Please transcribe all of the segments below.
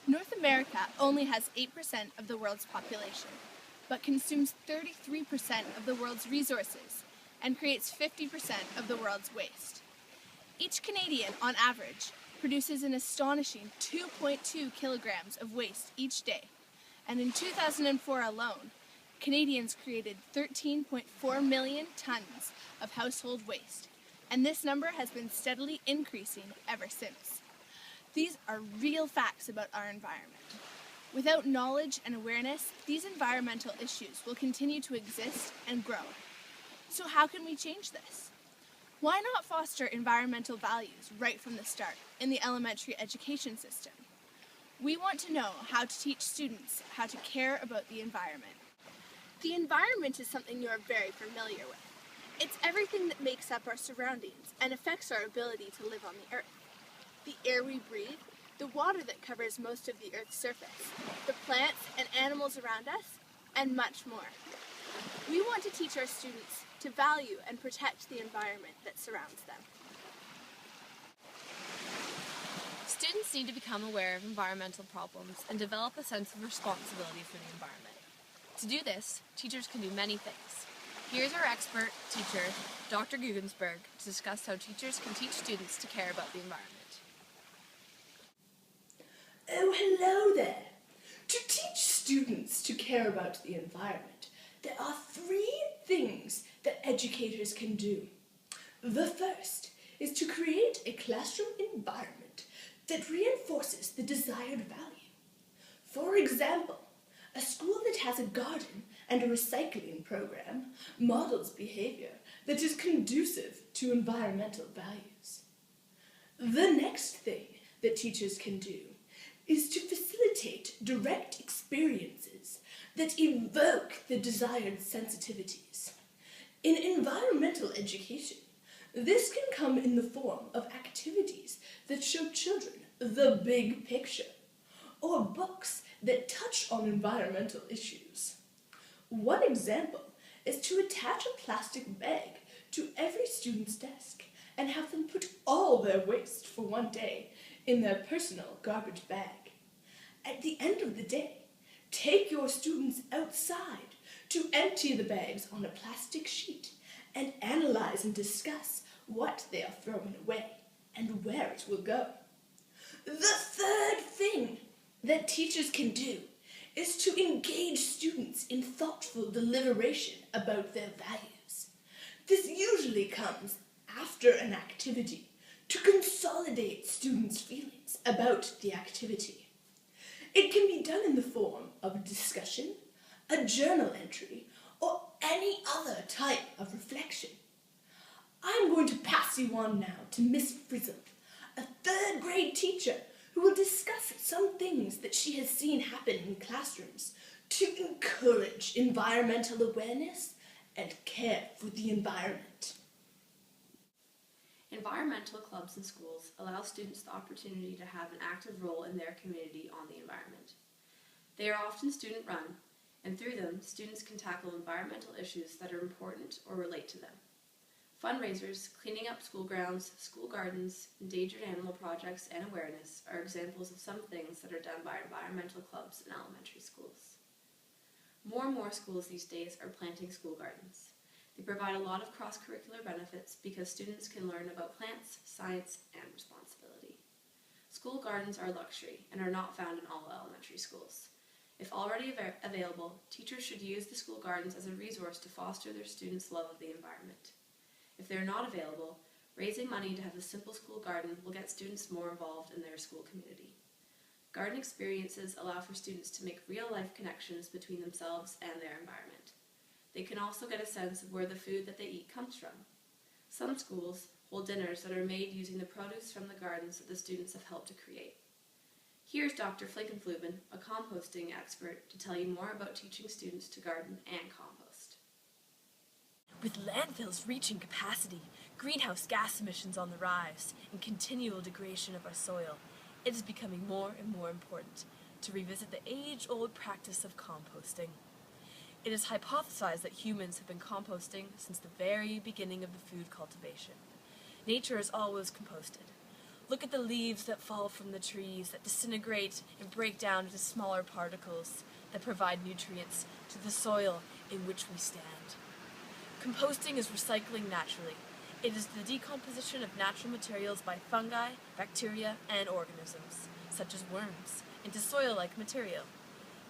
North America only has 8% of the world's population, but consumes 33% of the world's resources and creates 50% of the world's waste. Each Canadian, on average, produces an astonishing 2.2 kilograms of waste each day, and in 2004 alone, Canadians created 13.4 million tons of household waste, and this number has been steadily increasing ever since. These are real facts about our environment. Without knowledge and awareness, these environmental issues will continue to exist and grow. So how can we change this? Why not foster environmental values right from the start in the elementary education system? We want to know how to teach students how to care about the environment. The environment is something you are very familiar with. It's everything that makes up our surroundings and affects our ability to live on the earth. The air we breathe, the water that covers most of the Earth's surface, the plants and animals around us, and much more. We want to teach our students to value and protect the environment that surrounds them. Students need to become aware of environmental problems and develop a sense of responsibility for the environment. To do this, teachers can do many things. Here's our expert teacher, Dr. Gugensberg, to discuss how teachers can teach students to care about the environment. Oh, hello there. To teach students to care about the environment, there are 3 things that educators can do. The first is to create a classroom environment that reinforces the desired value. For example, a school that has a garden and a recycling program models behavior that is conducive to environmental values. The next thing that teachers can do is to facilitate direct experiences that evoke the desired sensitivities. In environmental education, this can come in the form of activities that show children the big picture, or books that touch on environmental issues. One example is to attach a plastic bag to every student's desk and have them put all their waste for one day in their personal garbage bag. At the end of the day, take your students outside to empty the bags on a plastic sheet and analyze and discuss what they are throwing away and where it will go. The third thing that teachers can do is to engage students in thoughtful deliberation about their values. This usually comes after an activity to consolidate students' feelings about the activity. It can be done in the form of a discussion, a journal entry, or any other type of reflection. I'm going to pass you on now to Miss Frizzle, a 3rd grade teacher who will discuss some things that she has seen happen in classrooms to encourage environmental awareness and care for the environment. Environmental clubs in schools allow students the opportunity to have an active role in their community on the environment. They are often student-run, and through them, students can tackle environmental issues that are important or relate to them. Fundraisers, cleaning up school grounds, school gardens, endangered animal projects, and awareness are examples of some things that are done by environmental clubs in elementary schools. More and more schools these days are planting school gardens. They provide a lot of cross-curricular benefits because students can learn about plants, science, and responsibility. School gardens are a luxury and are not found in all elementary schools. If already available, teachers should use the school gardens as a resource to foster their students' love of the environment. If they are not available, raising money to have a simple school garden will get students more involved in their school community. Garden experiences allow for students to make real-life connections between themselves and their environment. They can also get a sense of where the food that they eat comes from. Some schools hold dinners that are made using the produce from the gardens that the students have helped to create. Here's Dr. Flinkenfluben, a composting expert, to tell you more about teaching students to garden and compost. With landfills reaching capacity, greenhouse gas emissions on the rise, and continual degradation of our soil, it is becoming more and more important to revisit the age-old practice of composting. It is hypothesized that humans have been composting since the very beginning of the food cultivation. Nature has always composted. Look at the leaves that fall from the trees, that disintegrate and break down into smaller particles that provide nutrients to the soil in which we stand. Composting is recycling naturally. It is the decomposition of natural materials by fungi, bacteria, and organisms, such as worms, into soil-like material.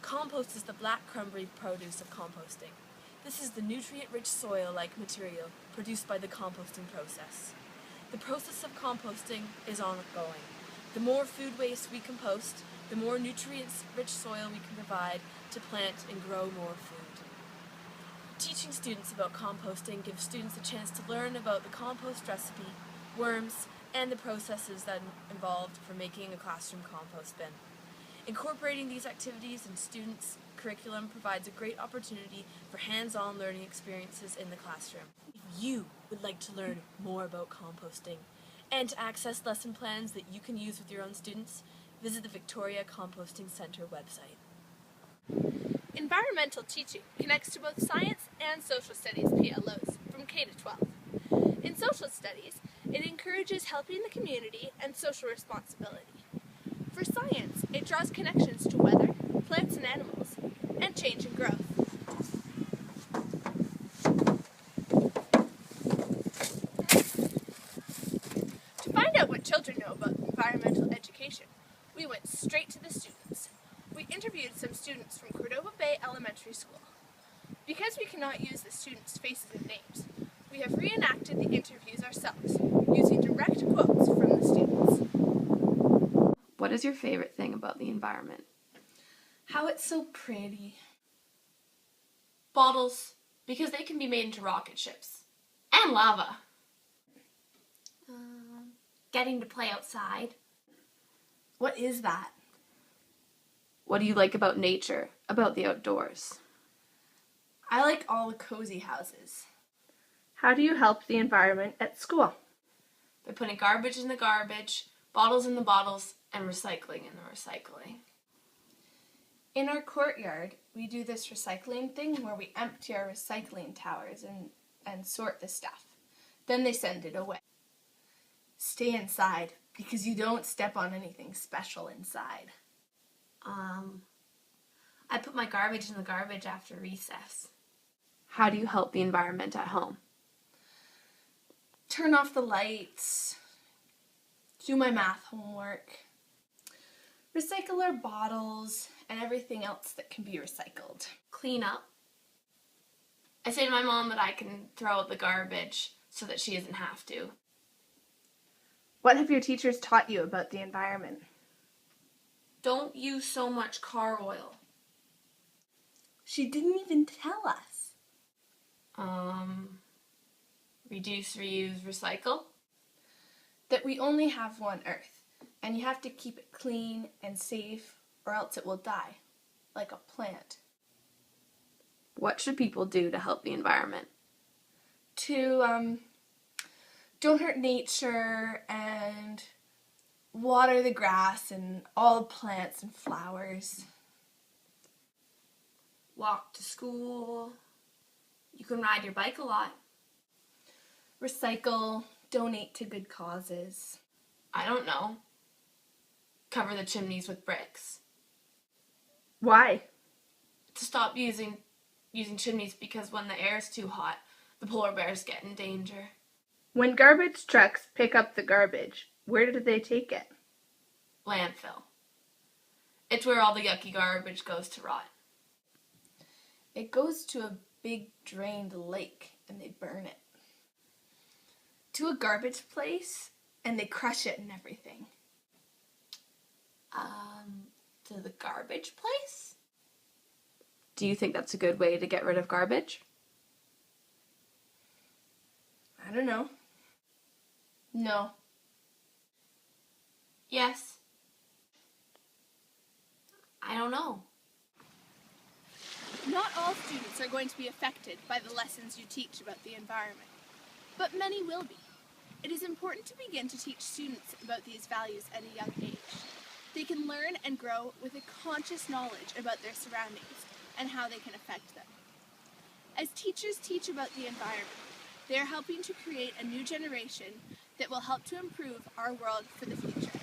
Compost is the black crumbly produce of composting. This is the nutrient-rich soil-like material produced by the composting process. The process of composting is ongoing. The more food waste we compost, the more nutrient-rich soil we can provide to plant and grow more food. Teaching students about composting gives students a chance to learn about the compost recipe, worms, and the processes that are involved for making a classroom compost bin. Incorporating these activities in students' curriculum provides a great opportunity for hands-on learning experiences in the classroom. If you would like to learn more about composting and to access lesson plans that you can use with your own students, visit the Victoria Composting Centre website. Environmental teaching connects to both science and social studies PLOs from K to 12. In social studies, it encourages helping the community and social responsibility. For science, it draws connections to weather, plants and animals, and change and growth. To find out what children know about environmental education, we went straight to the students. We interviewed some students from Cordova Bay Elementary School. Because we cannot use the students' faces and names, we have reenacted the interviews ourselves, using direct quotes from the students. What is your favorite thing about the environment? How it's so pretty. Bottles, because they can be made into rocket ships. And lava. Getting to play outside. What is that? What do you like about nature, about the outdoors? I like all the cozy houses. How do you help the environment at school? By putting garbage in the garbage, bottles in the bottles, and recycling in the recycling. In our courtyard, we do this recycling thing where we empty our recycling towers and sort the stuff. Then they send it away. Stay inside because you don't step on anything special inside. I put my garbage in the garbage after recess. How do you help the environment at home? Turn off the lights. Do my math homework. Recycle our bottles and everything else that can be recycled. Clean up. I say to my mom that I can throw out the garbage so that she doesn't have to. What have your teachers taught you about the environment? Don't use so much car oil. She didn't even tell us. Reduce, reuse, recycle. That we only have one Earth, and you have to keep it clean and safe, or else it will die, like a plant. What should people do to help the environment? To don't hurt nature and water the grass and all the plants and flowers. Walk to school. You can ride your bike a lot. Recycle, donate to good causes. I don't know. Cover the chimneys with bricks. Why? To stop using chimneys because when the air is too hot, the polar bears get in danger. When garbage trucks pick up the garbage, where do they take it? Landfill. It's where all the yucky garbage goes to rot. It goes to a big drained lake and they burn it. To a garbage place and they crush it and everything. To the garbage place? Do you think that's a good way to get rid of garbage? I don't know. No. Yes. I don't know. Not all students are going to be affected by the lessons you teach about the environment, but many will be. It is important to begin to teach students about these values at a young age. They can learn and grow with a conscious knowledge about their surroundings and how they can affect them. As teachers teach about the environment, they are helping to create a new generation that will help to improve our world for the future.